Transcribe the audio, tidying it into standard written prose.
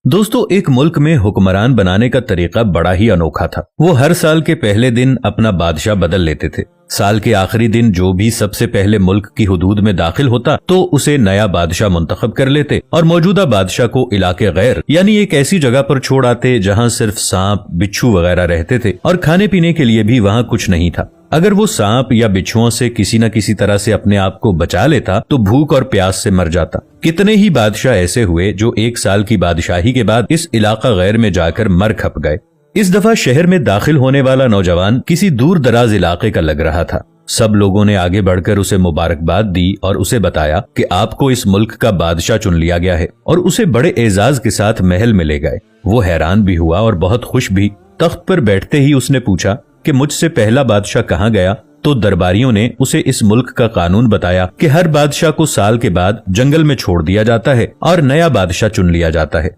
दोस्तों, एक मुल्क में हुक्मरान बनाने का तरीका बड़ा ही अनोखा था। वो हर साल के पहले दिन अपना बादशाह बदल लेते थे। साल के आखिरी दिन जो भी सबसे पहले मुल्क की हुदूद में दाखिल होता तो उसे नया बादशाह मुंतखब कर लेते और मौजूदा बादशाह को इलाके गैर यानी एक ऐसी जगह पर छोड़ आते जहाँ सिर्फ सांप, बिच्छू वगैरह रहते थे और खाने पीने के लिए भी वहाँ कुछ नहीं था। अगर वो सांप या बिच्छुओं से किसी न किसी तरह से अपने आप को बचा लेता तो भूख और प्यास से मर जाता। कितने ही बादशाह ऐसे हुए जो एक साल की बादशाही के बाद इस इलाका गैर में जाकर मर खप गए। इस दफा शहर में दाखिल होने वाला नौजवान किसी दूर दराज इलाके का लग रहा था। सब लोगों ने आगे बढ़कर उसे मुबारकबाद दी और उसे बताया कि आपको इस मुल्क का बादशाह चुन लिया गया है और उसे बड़े एजाज के साथ महल में ले गए। वो हैरान भी हुआ और बहुत खुश भी। तख्त पर बैठते ही उसने पूछा कि मुझसे पहला बादशाह कहाँ गया? तो दरबारियों ने उसे इस मुल्क का कानून बताया कि हर बादशाह को साल के बाद जंगल में छोड़ दिया जाता है और नया बादशाह चुन लिया जाता है।